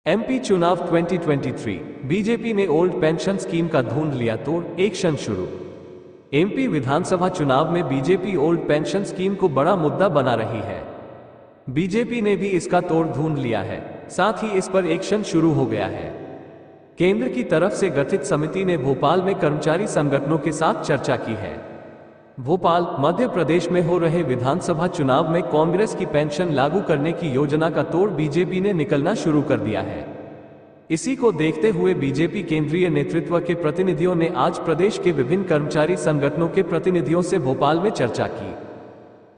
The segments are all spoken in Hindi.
एमपी चुनाव 2023 बीजेपी ने ओल्ड पेंशन स्कीम का ढूंढ लिया तोड़, एक्शन शुरू। एमपी विधानसभा चुनाव में बीजेपी ओल्ड पेंशन स्कीम को बड़ा मुद्दा बना रही है। बीजेपी ने भी इसका तोड़ ढूंढ लिया है, साथ ही इस पर एक्शन शुरू हो गया है। केंद्र की तरफ से गठित समिति ने भोपाल में कर्मचारी संगठनों के साथ चर्चा की है। भोपाल, मध्य प्रदेश में हो रहे विधानसभा चुनाव में कांग्रेस की पेंशन लागू करने की योजना का तोड़ बीजेपी ने निकलना शुरू कर दिया है। इसी को देखते हुए बीजेपी केंद्रीय नेतृत्व के प्रतिनिधियों ने आज प्रदेश के विभिन्न कर्मचारी संगठनों के प्रतिनिधियों से भोपाल में चर्चा की।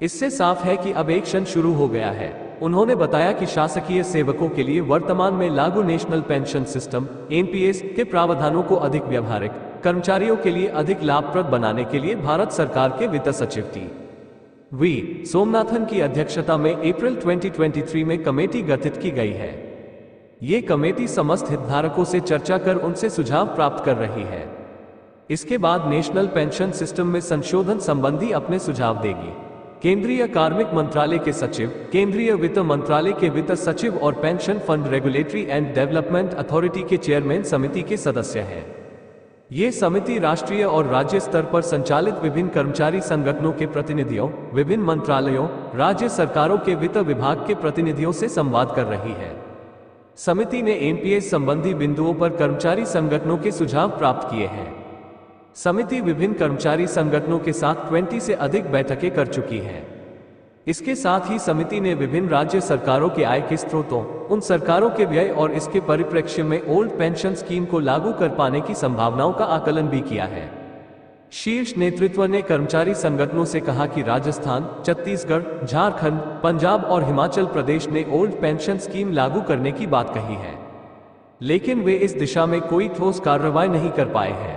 इससे साफ है कि अब एक्शन शुरू हो गया है। उन्होंने बताया कि शासकीय सेवकों के लिए वर्तमान में लागू नेशनल पेंशन सिस्टम एनपीएस के प्रावधानों को अधिक व्यावहारिक, कर्मचारियों के लिए अधिक लाभप्रद बनाने के लिए भारत सरकार के वित्त सचिव टी.वी. सोमनाथन की अध्यक्षता में अप्रैल 2023 में कमेटी गठित की गई है। ये कमेटी समस्त हितधारकों से चर्चा कर उनसे सुझाव प्राप्त कर रही है। इसके बाद नेशनल पेंशन सिस्टम में संशोधन संबंधी अपने सुझाव देगी। केंद्रीय कार्मिक मंत्रालय के सचिव, केंद्रीय वित्त मंत्रालय के वित्त सचिव और pension fund regulatory and development authority के चेयरमैन समिति के सदस्य हैं। ये समिति राष्ट्रीय और राज्य स्तर पर संचालित विभिन्न कर्मचारी संगठनों के प्रतिनिधियों, विभिन्न मंत्रालयों, राज्य सरकारों के वित्त विभाग के प्रतिनिधियों से संवाद कर रही है। समिति ने एनपीएस संबंधी बिंदुओं पर कर्मचारी संगठनों के सुझाव प्राप्त किए हैं। समिति विभिन्न कर्मचारी संगठनों के साथ 20 से अधिक बैठकें कर चुकी है। इसके साथ ही समिति ने विभिन्न राज्य सरकारों के आय के स्रोतों, उन सरकारों के व्यय और इसके परिप्रेक्ष्य में ओल्ड पेंशन स्कीम को लागू कर पाने की संभावनाओं का आकलन भी किया है। शीर्ष नेतृत्व ने कर्मचारी संगठनों से कहा कि राजस्थान, छत्तीसगढ़, झारखंड, पंजाब और हिमाचल प्रदेश ने ओल्ड पेंशन स्कीम लागू करने की बात कही है, लेकिन वे इस दिशा में कोई ठोस कार्रवाई नहीं कर पाए हैं।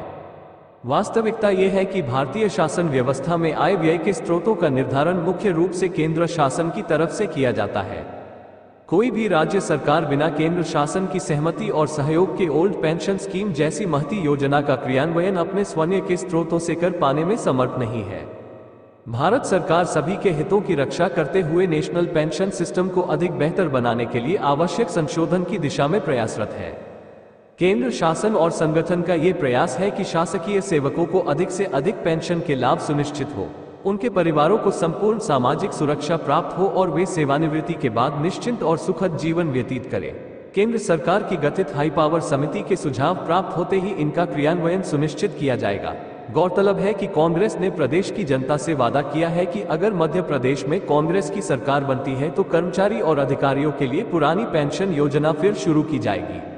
वास्तविकता यह है कि भारतीय शासन व्यवस्था में आय व्यय के स्रोतों का निर्धारण मुख्य रूप से केंद्र शासन की तरफ से किया जाता है। कोई भी राज्य सरकार बिना केंद्र शासन की सहमति और सहयोग के ओल्ड पेंशन स्कीम जैसी महती योजना का क्रियान्वयन अपने स्वयं के स्रोतों से कर पाने में समर्थ नहीं है। भारत सरकार सभी के हितों की रक्षा करते हुए नेशनल पेंशन सिस्टम को अधिक बेहतर बनाने के लिए आवश्यक संशोधन की दिशा में प्रयासरत है। केंद्र शासन और संगठन का ये प्रयास है कि शासकीय सेवकों को अधिक से अधिक पेंशन के लाभ सुनिश्चित हो, उनके परिवारों को संपूर्ण सामाजिक सुरक्षा प्राप्त हो और वे सेवानिवृत्ति के बाद निश्चिंत और सुखद जीवन व्यतीत करें। केंद्र सरकार की गठित हाई पावर समिति के सुझाव प्राप्त होते ही इनका क्रियान्वयन सुनिश्चित किया जाएगा। गौरतलब है कि कांग्रेस ने प्रदेश की जनता से वादा किया है कि अगर मध्य प्रदेश में कांग्रेस की सरकार बनती है तो कर्मचारी और अधिकारियों के लिए पुरानी पेंशन योजना फिर शुरू की जाएगी।